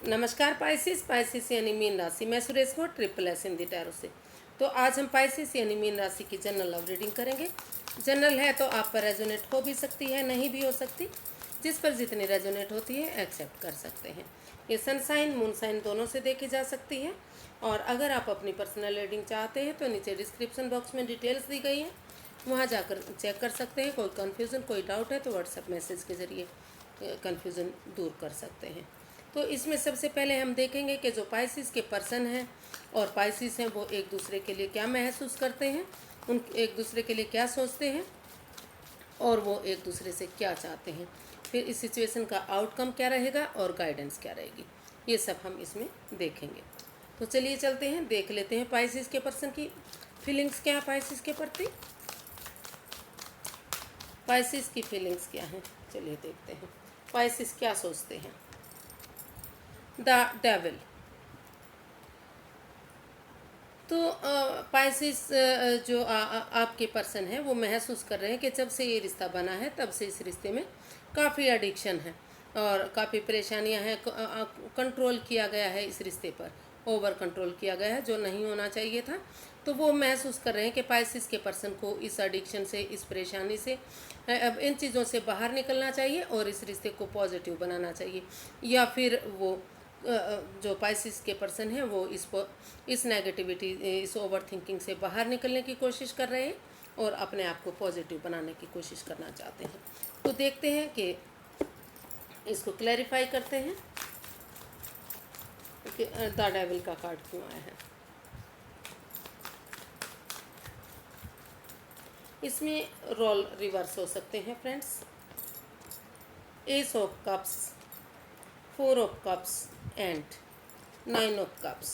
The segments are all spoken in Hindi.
नमस्कार पाइसिस यानी मीन राशि। मैं सुरेश को ट्रिपल एस हिंदी टैरो से। तो आज हम पाइसिस यानी मीन राशि की जनरल लव रीडिंग करेंगे। जनरल है तो आप पर रेजोनेट हो भी सकती है, नहीं भी हो सकती। जिस पर जितनी रेजोनेट होती है एक्सेप्ट कर सकते हैं। ये सनसाइन मून साइन दोनों से देखी जा सकती है। और अगर आप अपनी पर्सनल रीडिंग चाहते हैं तो नीचे डिस्क्रिप्शन बॉक्स में डिटेल्स दी गई हैं, वहाँ जाकर चेक कर सकते हैं। कोई कन्फ्यूज़न कोई डाउट है तो व्हाट्सएप मैसेज के ज़रिए कन्फ्यूज़न दूर कर सकते हैं। तो इसमें सबसे पहले हम देखेंगे कि जो पाइसिस के पर्सन हैं और पाइसिस हैं वो एक दूसरे के लिए क्या महसूस करते हैं, उन एक दूसरे के लिए क्या सोचते हैं और वो एक दूसरे से क्या चाहते हैं। फिर इस सिचुएशन का आउटकम क्या रहेगा और गाइडेंस क्या रहेगी, ये सब हम इसमें देखेंगे। तो चलिए चलते हैं, देख लेते हैं पाइसिस के पर्सन की फीलिंग्स क्या है। पाइसिस के प्रति पाइसिस की फीलिंग्स क्या हैं, चलिए देखते हैं पाइसिस क्या सोचते हैं। The devil. तो पाइसिस जो आपके पर्सन है वो महसूस कर रहे हैं कि जब से ये रिश्ता बना है तब से इस रिश्ते में काफ़ी एडिक्शन है और काफ़ी परेशानियां हैं। कंट्रोल किया गया है इस रिश्ते पर, ओवर कंट्रोल किया गया है जो नहीं होना चाहिए था। तो वो महसूस कर रहे हैं कि पाइसिस के पर्सन को इस एडिक्शन से, इस परेशानी से, अब इन चीज़ों से बाहर निकलना चाहिए और इस रिश्ते को पॉजिटिव बनाना चाहिए। या फिर वो जो पाइसिस के पर्सन हैं वो इस नेगेटिविटी, इस ओवर थिंकिंग से बाहर निकलने की कोशिश कर रहे हैं और अपने आप को पॉजिटिव बनाने की कोशिश करना चाहते हैं। तो देखते हैं कि इसको क्लैरिफाई करते हैं कि द डेविल का कार्ड क्यों आया है। इसमें रोल रिवर्स हो सकते हैं friends. S of cups, four of cups and nine of cups.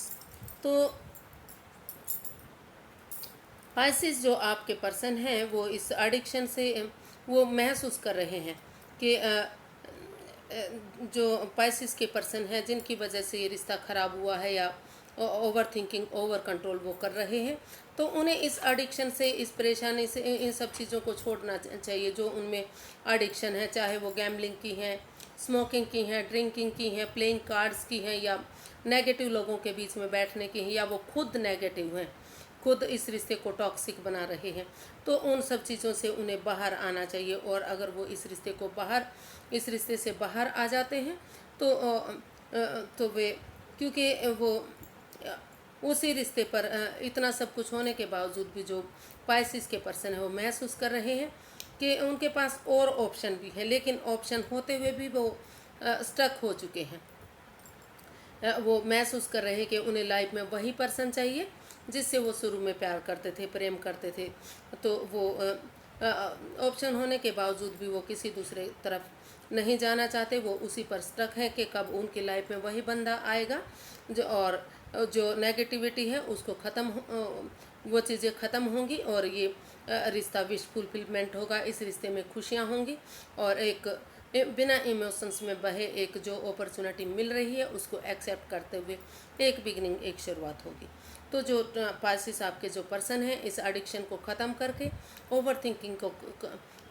तो पाइसिस जो आपके पर्सन हैं वो इस एडिक्शन से वो महसूस कर रहे हैं कि जो पाइसिस के पर्सन हैं जिनकी वजह से ये रिश्ता ख़राब हुआ है या ओवर थिंकिंग, ओवर कंट्रोल वो कर रहे हैं, तो उन्हें इस एडिक्शन से, इस परेशानी से, इन सब चीज़ों को छोड़ना चाहिए जो उनमें एडिक्शन है। चाहे वो गैम्बलिंग की हैं, स्मोकिंग की हैं, ड्रिंकिंग की हैं, प्लेइंग कार्ड्स की हैं, या नेगेटिव लोगों के बीच में बैठने की हैं, या वो खुद नेगेटिव हैं, खुद इस रिश्ते को टॉक्सिक बना रहे हैं। तो उन सब चीज़ों से उन्हें बाहर आना चाहिए। और अगर वो इस रिश्ते से बाहर आ जाते हैं तो वे, क्योंकि वो उसी रिश्ते पर इतना सब कुछ होने के बावजूद भी जो पाइसिस के पर्सन है वो महसूस कर रहे हैं कि उनके पास और ऑप्शन भी है, लेकिन ऑप्शन होते हुए भी वो स्टक हो चुके हैं। वो महसूस कर रहे हैं कि उन्हें लाइफ में वही पर्सन चाहिए जिससे वो शुरू में प्यार करते थे, प्रेम करते थे। तो वो ऑप्शन होने के बावजूद भी वो किसी दूसरे तरफ नहीं जाना चाहते। वो उसी पर स्टक है कि कब उनकी लाइफ में वही बंदा आएगा जो नेगेटिविटी है उसको वो चीज़ें ख़त्म होंगी और ये रिश्ता विश फुलफिलमेंट होगा। इस रिश्ते में खुशियाँ होंगी और एक बिना इमोशंस में बहे एक जो अपॉर्चुनिटी मिल रही है उसको एक्सेप्ट करते हुए एक बिगिनिंग, एक शुरुआत होगी। तो जो पासिस आपके जो पर्सन हैं इस एडिक्शन को ख़त्म करके, ओवर थिंकिंग को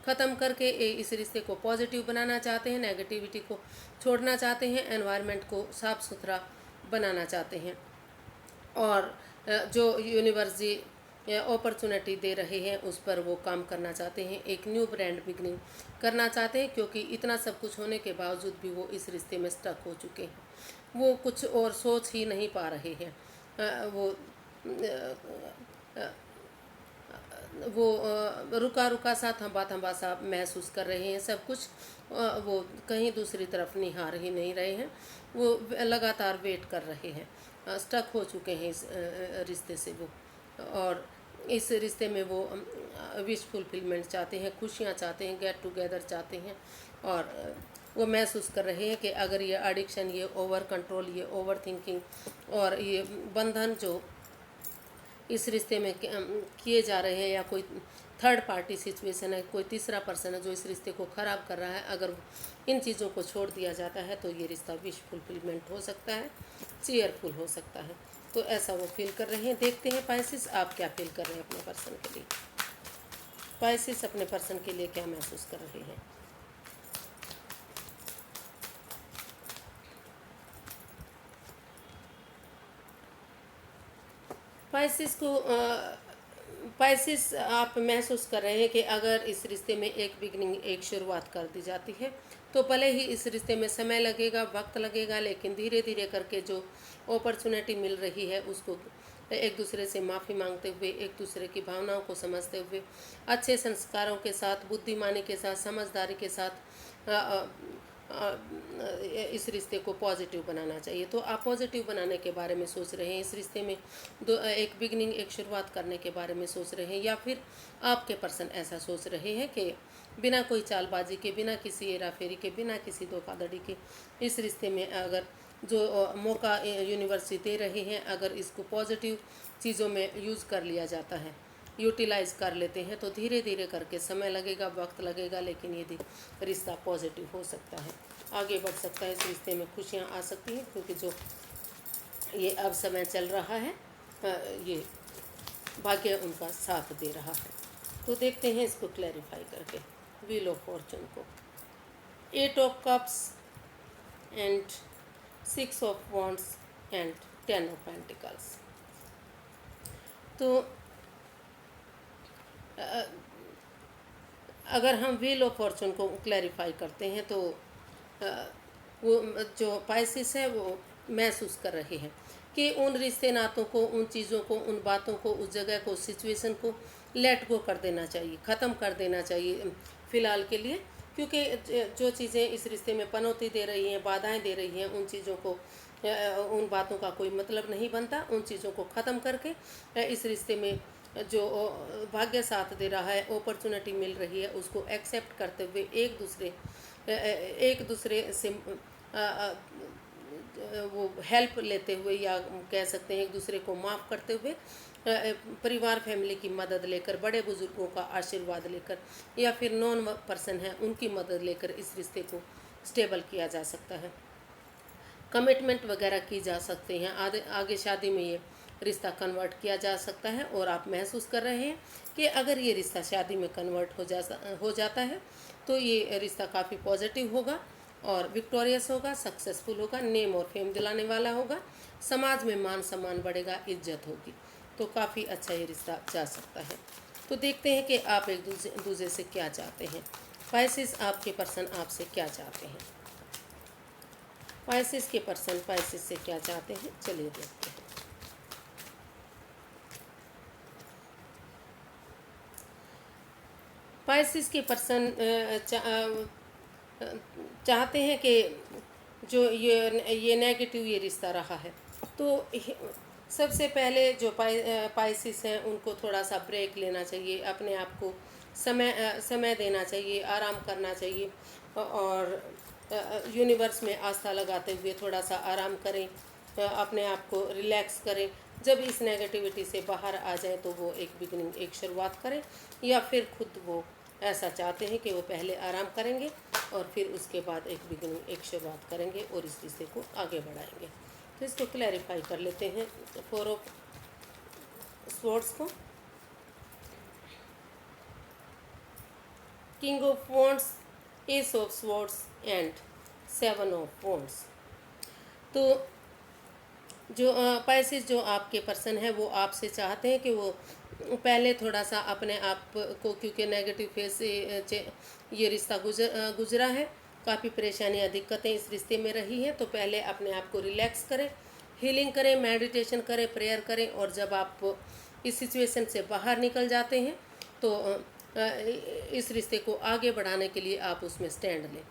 ख़त्म करके इस रिश्ते को पॉजिटिव बनाना चाहते हैं, नेगेटिविटी को छोड़ना चाहते हैं, एनवायरनमेंट को साफ़ सुथरा बनाना चाहते हैं और जो यूनिवर्स जी अपॉर्चुनिटी दे रहे हैं उस पर वो काम करना चाहते हैं, एक न्यू ब्रांड बिगनिंग करना चाहते हैं। क्योंकि इतना सब कुछ होने के बावजूद भी वो इस रिश्ते में स्टक हो चुके हैं, वो कुछ और सोच ही नहीं पा रहे हैं। वो रुका रुका सा, थंबा थंबा सा महसूस कर रहे हैं। सब कुछ वो कहीं दूसरी तरफ निहार ही नहीं रहे हैं, वो लगातार वेट कर रहे हैं, स्टक हो चुके हैं इस रिश्ते से वो। और इस रिश्ते में वो विश फुलफिलमेंट चाहते हैं, खुशियाँ चाहते हैं, गेट टुगेदर चाहते हैं। और वो महसूस कर रहे हैं कि अगर ये एडिक्शन, ये ओवर कंट्रोल, ये ओवर थिंकिंग और ये बंधन जो इस रिश्ते में किए जा रहे हैं, या कोई थर्ड पार्टी सिचुएशन है, कोई तीसरा पर्सन है जो इस रिश्ते को ख़राब कर रहा है, अगर इन चीज़ों को छोड़ दिया जाता है तो ये रिश्ता विश फुलफिलमेंट हो सकता है, चीयरफुल हो सकता है। तो ऐसा वो फील कर रहे हैं। देखते हैं पाइसिस आप क्या फील कर रहे हैं अपने पर्सन के लिए। पाइसिस अपने पर्सन के लिए क्या महसूस कर रहे हैं। पाइसिस आप महसूस कर रहे हैं कि अगर इस रिश्ते में एक बिगनिंग, एक शुरुआत कर दी जाती है तो भले ही इस रिश्ते में समय लगेगा, वक्त लगेगा, लेकिन धीरे धीरे करके जो अपॉर्चुनिटी मिल रही है उसको एक दूसरे से माफ़ी मांगते हुए, एक दूसरे की भावनाओं को समझते हुए, अच्छे संस्कारों के साथ, बुद्धिमानी के साथ, समझदारी के साथ इस रिश्ते को पॉजिटिव बनाना चाहिए। तो आप पॉजिटिव बनाने के बारे में सोच रहे हैं, इस रिश्ते में एक बिगनिंग, एक शुरुआत करने के बारे में सोच रहे हैं, या फिर आपके पर्सन ऐसा सोच रहे हैं कि बिना कोई चालबाजी के, बिना किसी हेरा फेरी के, बिना किसी धोखाधड़ी के इस रिश्ते में अगर जो मौका यूनिवर्सिटी दे रहे हैं, अगर इसको पॉजिटिव चीज़ों में यूज़ कर लिया जाता है, यूटिलाइज कर लेते हैं, तो धीरे धीरे करके समय लगेगा, वक्त लगेगा, लेकिन ये रिश्ता पॉजिटिव हो सकता है, आगे बढ़ सकता है। इस रिश्ते में खुशियाँ आ सकती हैं, क्योंकि जो ये अब समय चल रहा है ये भाग्य उनका साथ दे रहा है। तो देखते हैं इसको क्लैरिफाई करके व्हील ऑफ फॉर्चून को। 8 of cups and 6 of wands and 10 of pentacles. तो अगर हम व्हील ऑफ फॉर्चून को क्लैरिफाई करते हैं तो वो जो पाइसिस है वो महसूस कर रहे हैं कि उन रिश्ते नातों को, उन चीज़ों को, उन बातों को, उस जगह को, सिचुएशन को लेट गो कर देना चाहिए, ख़त्म कर देना चाहिए फ़िलहाल के लिए, क्योंकि जो चीज़ें इस रिश्ते में पनौती दे रही हैं, बाधाएं दे रही हैं, उन चीज़ों को, उन बातों का कोई मतलब नहीं बनता। उन चीज़ों को ख़त्म करके इस रिश्ते में जो भाग्य साथ दे रहा है, अपॉर्चुनिटी मिल रही है, उसको एक्सेप्ट करते हुए एक दूसरे से वो हेल्प लेते हुए, या कह सकते हैं एक दूसरे को माफ़ करते हुए, परिवार फैमिली की मदद लेकर, बड़े बुजुर्गों का आशीर्वाद लेकर, या फिर नॉन पर्सन है उनकी मदद लेकर इस रिश्ते को स्टेबल किया जा सकता है। कमिटमेंट वगैरह की जा सकते हैं, आगे शादी में ये रिश्ता कन्वर्ट किया जा सकता है। और आप महसूस कर रहे हैं कि अगर ये रिश्ता शादी में कन्वर्ट हो जाता है तो ये रिश्ता काफ़ी पॉजिटिव होगा और विक्टोरियस होगा, सक्सेसफुल होगा, नेम और फेम दिलाने वाला होगा, समाज में मान सम्मान बढ़ेगा, इज्जत होगी। तो काफ़ी अच्छा ये रिश्ता जा सकता है। तो देखते हैं कि आप एक दूसरे से क्या चाहते हैं। पाइसिस, आपके पर्सन आपसे क्या चाहते हैं। पाइसिस के पर्सन पाइसिस से क्या चाहते हैं, चलिए देखते हैं। पाइसिस के पर्सन चाहते हैं कि जो ये नेगेटिव ये रिश्ता रहा है, तो सबसे पहले जो पाइसिस हैं उनको थोड़ा सा ब्रेक लेना चाहिए, अपने आप को समय देना चाहिए, आराम करना चाहिए, और यूनिवर्स में आस्था लगाते हुए थोड़ा सा आराम करें, अपने आप को रिलैक्स करें। जब इस नेगेटिविटी से बाहर आ जाए तो वो एक बिगनिंग, एक शुरुआत करें, या फिर खुद वो ऐसा चाहते हैं कि वो पहले आराम करेंगे और फिर उसके बाद एक बिगनिंग, एक शुरुआत करेंगे और इस रिश्ते को आगे बढ़ाएंगे। तो इसको क्लैरिफाई कर लेते हैं 4 ऑफ स्वॉर्ड्स को। King of wands, S of swords and 7 of wands. तो जो पाइसिस, जो आपके पर्सन है, वो आपसे चाहते हैं कि वो पहले थोड़ा सा अपने आप को, क्योंकि नेगेटिव फेज से ये रिश्ता गुजरा है, काफ़ी परेशानियाँ, दिक्कतें इस रिश्ते में रही हैं, तो पहले अपने आप को रिलैक्स करें, हीलिंग करें, मेडिटेशन करें, प्रेयर करें, और जब आप इस सिचुएशन से बाहर निकल जाते हैं तो इस रिश्ते को आगे बढ़ाने के लिए आप उसमें स्टैंड लें,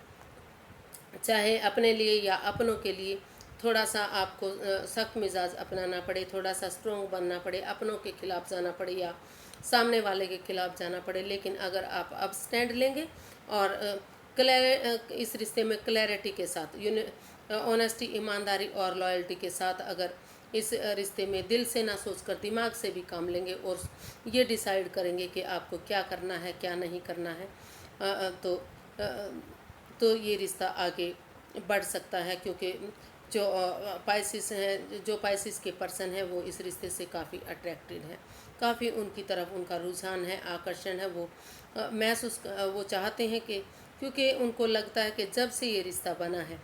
चाहे अपने लिए या अपनों के लिए। थोड़ा सा आपको सख्त मिजाज अपनाना पड़े, थोड़ा सा स्ट्रॉन्ग बनना पड़े, अपनों के खिलाफ जाना पड़े या सामने वाले के खिलाफ जाना पड़े, लेकिन अगर आप अब स्टैंड लेंगे और इस रिश्ते में क्लैरिटी के साथ, ऑनेस्टी, ईमानदारी और लॉयल्टी के साथ अगर इस रिश्ते में दिल से ना सोचकर दिमाग से भी काम लेंगे और ये डिसाइड करेंगे कि आपको क्या करना है, क्या नहीं करना है, तो ये रिश्ता आगे बढ़ सकता है। क्योंकि जो पाइसिस हैं, जो पाइसिस के पर्सन है, वो इस रिश्ते से काफ़ी अट्रैक्टेड है, काफ़ी उनकी तरफ उनका रुझान है, आकर्षण है। वो चाहते हैं कि, क्योंकि उनको लगता है कि जब से ये रिश्ता बना है,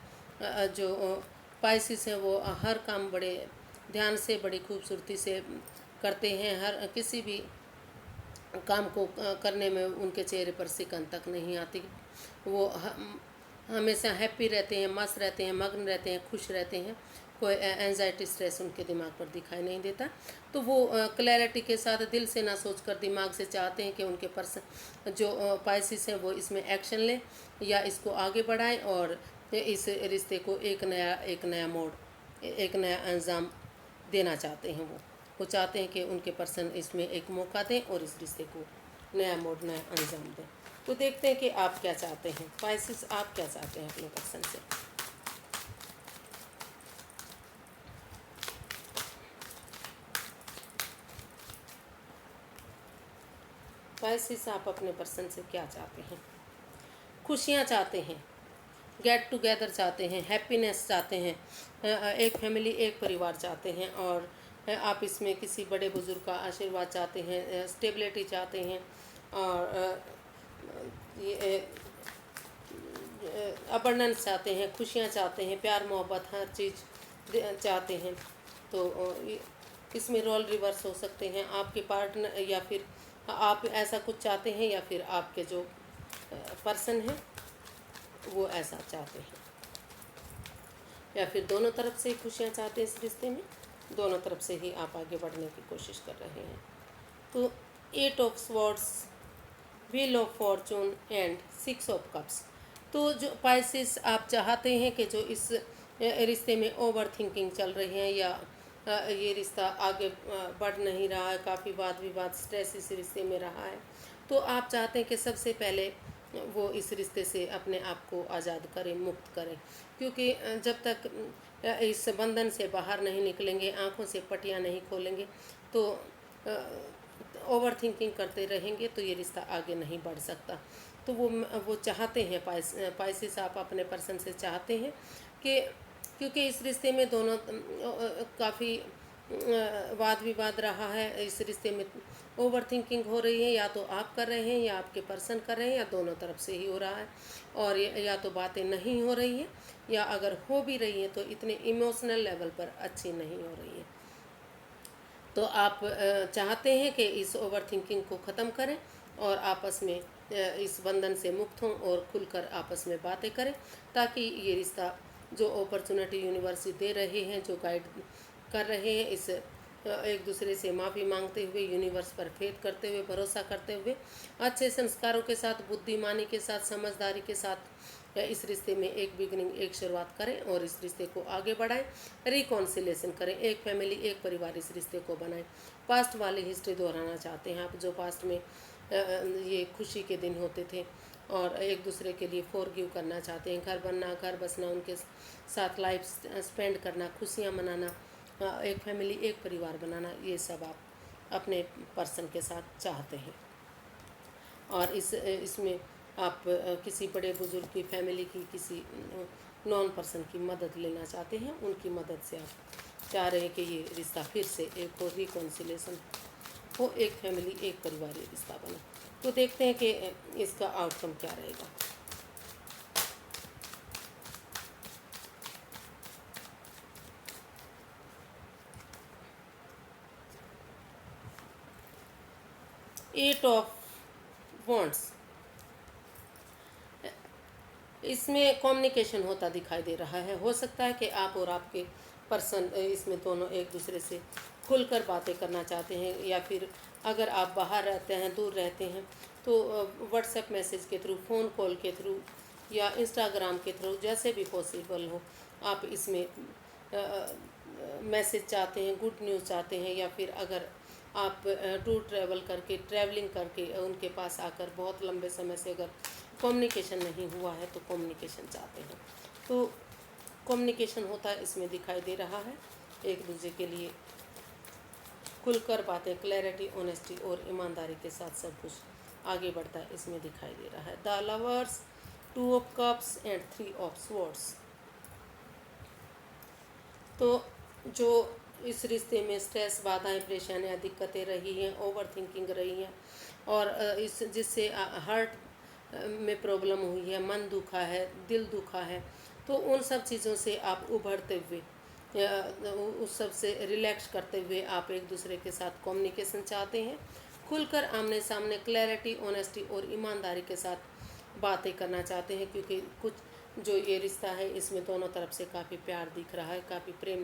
जो पाइसिस है वो हर काम बड़े ध्यान से, बड़ी खूबसूरती से करते हैं, हर किसी भी काम को करने में उनके चेहरे पर सिकन तक नहीं आती। वो हमेशा हैप्पी रहते हैं, मस्त रहते हैं, मग्न रहते हैं, खुश रहते हैं। कोई एंजाइटी स्ट्रेस उनके दिमाग पर दिखाई नहीं देता। तो वो क्लैरिटी के साथ दिल से ना सोचकर दिमाग से चाहते हैं कि उनके पर्सन जो पाइसिस हैं वो इसमें एक्शन लें या इसको आगे बढ़ाएं और इस रिश्ते को एक नया मोड़, एक नया अंजाम देना चाहते हैं। वो चाहते हैं कि उनके पर्सन इसमें एक मौका दें और इस रिश्ते को नया मोड़, नया अंजाम दें। तो देखते हैं कि आप क्या चाहते हैं पाइसिस, आप क्या चाहते हैं अपने पर्सन से। पाइसिस आप अपने पर्सन से क्या चाहते हैं? खुशियाँ चाहते हैं, गेट टुगेदर चाहते हैं, हैप्पीनेस चाहते हैं, एक फैमिली, एक परिवार चाहते हैं और आप इसमें किसी बड़े बुजुर्ग का आशीर्वाद चाहते हैं, स्टेबिलिटी चाहते हैं और ये अबंडेंस चाहते हैं, खुशियाँ चाहते हैं, प्यार मोहब्बत हर चीज़ चाहते हैं। तो इसमें रोल रिवर्स हो सकते हैं, आपके पार्टनर या फिर आप ऐसा कुछ चाहते हैं या फिर आपके जो पर्सन हैं वो ऐसा चाहते हैं, या फिर दोनों तरफ से खुशियाँ चाहते हैं इस रिश्ते में, दोनों तरफ से ही आप आगे बढ़ने की कोशिश कर रहे हैं। तो 8 of swords, wheel of Fortune and 6 of cups. तो जो पाइसिस आप चाहते हैं कि जो इस रिश्ते में ओवर थिंकिंग चल रही है या ये रिश्ता आगे बढ़ नहीं रहा है, काफ़ी वाद विवाद स्ट्रेस इस रिश्ते में रहा है, तो आप चाहते हैं कि सबसे पहले वो इस रिश्ते से अपने आप को आज़ाद करें, मुक्त करें। क्योंकि जब तक इस बंधन से बाहर नहीं निकलेंगे, आँखों से पटियाँ नहीं खोलेंगे, तो ओवर थिंकिंग करते रहेंगे तो ये रिश्ता आगे नहीं बढ़ सकता। तो वो चाहते हैं, पाइसिस आप अपने पर्सन से चाहते हैं कि क्योंकि इस रिश्ते में दोनों काफ़ी वाद विवाद रहा है, इस रिश्ते में ओवर थिंकिंग हो रही है, या तो आप कर रहे हैं या आपके पर्सन कर रहे हैं या दोनों तरफ से ही हो रहा है, और या तो बातें नहीं हो रही हैं या अगर हो भी रही हैं तो इतने इमोशनल लेवल पर अच्छी नहीं हो रही है। तो आप चाहते हैं कि इस ओवर थिंकिंग को ख़त्म करें और आपस में इस बंधन से मुक्त हों और खुलकर आपस में बातें करें, ताकि ये रिश्ता जो अपॉर्चुनिटी यूनिवर्स दे रहे हैं, जो गाइड कर रहे हैं, इस एक दूसरे से माफ़ी मांगते हुए, यूनिवर्स पर फेथ करते हुए, भरोसा करते हुए, अच्छे संस्कारों के साथ, बुद्धिमानी के साथ, समझदारी के साथ इस रिश्ते में एक बिगनिंग, एक शुरुआत करें और इस रिश्ते को आगे बढ़ाएं, रिकॉन्सिलेशन करें, एक फैमिली, एक परिवार इस रिश्ते को बनाएं। पास्ट वाली हिस्ट्री दोहराना चाहते हैं आप, जो पास्ट में ये खुशी के दिन होते थे, और एक दूसरे के लिए फॉरगिव करना चाहते हैं, घर बनना, घर बसना, उनके साथ लाइफ स्पेंड करना, खुशियाँ मनाना, एक फैमिली, एक परिवार बनाना, ये सब आप अपने पर्सन के साथ चाहते हैं। और इसमें आप किसी बड़े बुजुर्ग की, फैमिली की, किसी नॉन पर्सन की मदद लेना चाहते हैं, उनकी मदद से आप चाह रहे हैं कि ये रिश्ता फिर से एक और रिकॉन्सिलेशन हो, एक फैमिली, एक परिवार ये रिश्ता बने। तो देखते हैं कि इसका आउटकम क्या रहेगा। एट ऑफ वॉन्ड्स, इसमें कम्युनिकेशन होता दिखाई दे रहा है। हो सकता है कि आप और आपके पर्सन इसमें दोनों एक दूसरे से खुलकर बातें करना चाहते हैं, या फिर अगर आप बाहर रहते हैं, दूर रहते हैं, तो व्हाट्सएप मैसेज के थ्रू, फ़ोन कॉल के थ्रू या इंस्टाग्राम के थ्रू, जैसे भी पॉसिबल हो, आप इसमें मैसेज चाहते हैं, गुड न्यूज़ चाहते हैं, या फिर अगर आप टूर ट्रैवलिंग करके उनके पास आकर बहुत लंबे समय से अगर कम्युनिकेशन नहीं हुआ है तो कम्युनिकेशन चाहते हैं। तो कम्युनिकेशन होता इसमें दिखाई दे रहा है, एक दूसरे के लिए खुलकर बातें, क्लैरिटी, ऑनेस्टी और ईमानदारी के साथ सब कुछ आगे बढ़ता है इसमें दिखाई दे रहा है। The lovers, 2 of cups and 3 of swords. तो जो इस रिश्ते में स्ट्रेस, बाधाएं, परेशानियां, दिक्कतें रही हैं, ओवर थिंकिंग रही हैं, और इस जिससे हार्ट में प्रॉब्लम हुई है, मन दुखा है, दिल दुखा है, तो उन सब चीज़ों से आप उभरते हुए उस सब से रिलैक्स करते हुए आप एक दूसरे के साथ कम्युनिकेशन चाहते हैं, खुलकर आमने सामने क्लैरिटी, ऑनेस्टी और ईमानदारी के साथ बातें करना चाहते हैं, क्योंकि कुछ जो ये रिश्ता है इसमें दोनों तरफ से काफ़ी प्यार दिख रहा है, काफ़ी प्रेम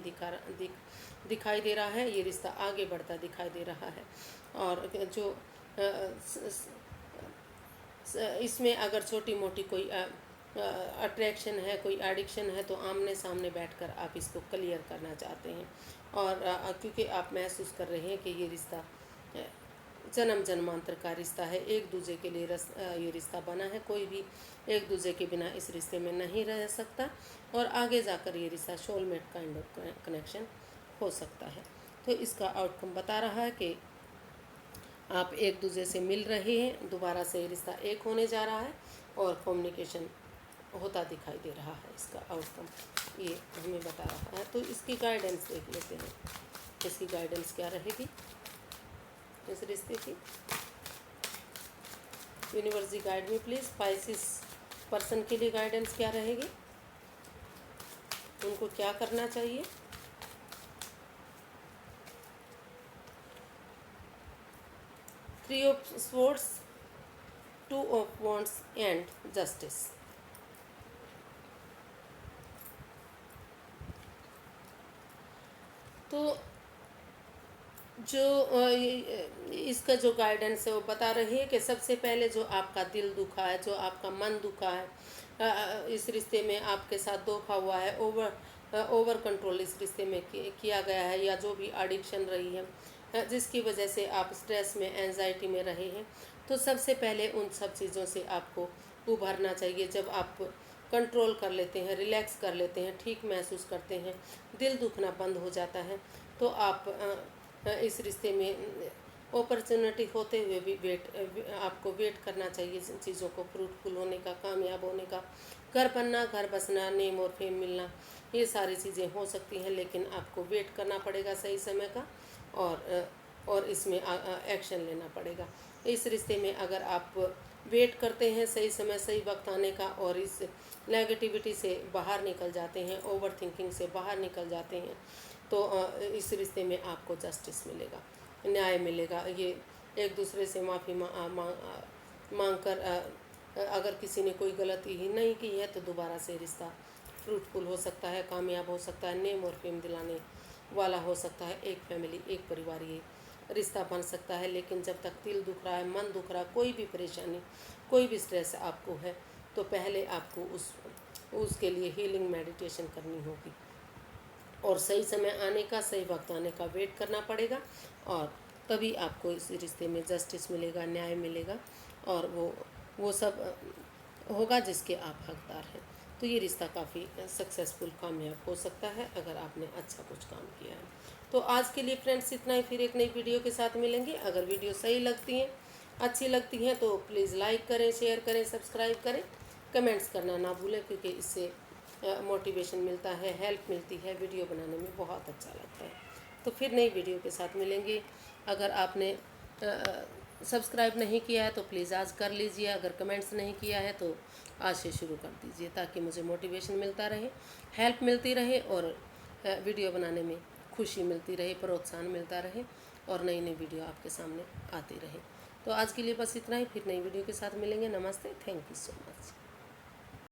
दिखाई दे रहा है, ये रिश्ता आगे बढ़ता दिखाई दे रहा है। और जो इसमें अगर छोटी मोटी कोई अट्रैक्शन है, कोई एडिक्शन है, तो आमने सामने बैठकर आप इसको क्लियर करना चाहते हैं। और क्योंकि आप महसूस कर रहे हैं कि ये रिश्ता जन्म जन्मांतर का रिश्ता है, एक दूसरे के लिए ये रिश्ता बना है, कोई भी एक दूसरे के बिना इस रिश्ते में नहीं रह सकता, और आगे जाकर ये रिश्ता सोलमेट काइंड ऑफ कनेक्शन हो सकता है। तो इसका आउटकम बता रहा है कि आप एक दूसरे से मिल रहे हैं, दोबारा से ये रिश्ता एक होने जा रहा है और कम्युनिकेशन होता दिखाई दे रहा है। इसका आउटकम ये हमें बता रहा है। तो इसकी गाइडेंस देख लेते हैं, इसकी गाइडेंस क्या रहेगी इस रिश्ते की। Universe ji guide me please, Pisces person के लिए गाइडेंस क्या रहेगी, उनको क्या करना चाहिए। Three of swords, two of wands and justice. तो जो इसका जो गाइडेंस है वो बता रही है कि सबसे पहले जो आपका दिल दुखा है, जो आपका मन दुखा है, इस रिश्ते में आपके साथ धोखा हुआ है, ओवर कंट्रोल इस रिश्ते में किया गया है, या जो भी एडिक्शन रही है जिसकी वजह से आप स्ट्रेस में, एंजाइटी में रहे हैं, तो सबसे पहले उन सब चीज़ों से आपको उभरना चाहिए। जब आप कंट्रोल कर लेते हैं, रिलैक्स कर लेते हैं, ठीक महसूस करते हैं, दिल दुखना बंद हो जाता है, तो आप इस रिश्ते में अपॉर्चुनिटी होते हुए भी आपको वेट करना चाहिए चीज़ों को फ्रूटफुल होने का, कामयाब होने का, घर बनना, घर बसना, नेम और फेम मिलना, ये सारी चीज़ें हो सकती हैं, लेकिन आपको वेट करना पड़ेगा सही समय का, और इसमें एक्शन लेना पड़ेगा। इस रिश्ते में अगर आप वेट करते हैं सही समय, सही वक्त आने का, और इस नेगेटिविटी से बाहर निकल जाते हैं, ओवर थिंकिंग से बाहर निकल जाते हैं, तो इस रिश्ते में आपको जस्टिस मिलेगा, न्याय मिलेगा। ये एक दूसरे से माफ़ी मांग कर अगर किसी ने कोई गलती ही नहीं की है तो दोबारा से रिश्ता फ्रूटफुल हो सकता है, कामयाब हो सकता है, नेम और फेम दिलाने वाला हो सकता है, एक फैमिली, एक परिवार, ये रिश्ता बन सकता है। लेकिन जब तक दिल दुख रहा है, मन दुख रहा है, कोई भी परेशानी, कोई भी स्ट्रेस आपको है, तो पहले आपको उसके लिए हीलिंग मेडिटेशन करनी होगी, और सही समय आने का, सही वक्त आने का वेट करना पड़ेगा, और तभी आपको इस रिश्ते में जस्टिस मिलेगा, न्याय मिलेगा, और वो सब होगा जिसके आप हकदार हैं। तो ये रिश्ता काफ़ी सक्सेसफुल, कामयाब हो सकता है अगर आपने अच्छा कुछ काम किया है। तो आज के लिए फ्रेंड्स इतना ही, फिर एक नई वीडियो के साथ मिलेंगे। अगर वीडियो सही लगती हैं, अच्छी लगती हैं, तो प्लीज़ लाइक करें, शेयर करें, सब्सक्राइब करें, कमेंट्स करना ना भूलें, क्योंकि इससे मोटिवेशन मिलता है, हेल्प मिलती है, वीडियो बनाने में बहुत अच्छा लगता है। तो फिर नई वीडियो के साथ मिलेंगे। अगर आपने सब्सक्राइब नहीं किया है तो प्लीज़ आज कर लीजिए, अगर कमेंट्स नहीं किया है तो आज से शुरू कर दीजिए, ताकि मुझे मोटिवेशन मिलता रहे, हेल्प मिलती रहे, और वीडियो बनाने में खुशी मिलती रहे, प्रोत्साहन मिलता रहे, और नई नई वीडियो आपके सामने आती रहे। तो आज के लिए बस इतना ही, फिर नई वीडियो के साथ मिलेंगे। नमस्ते, थैंक यू सो मच।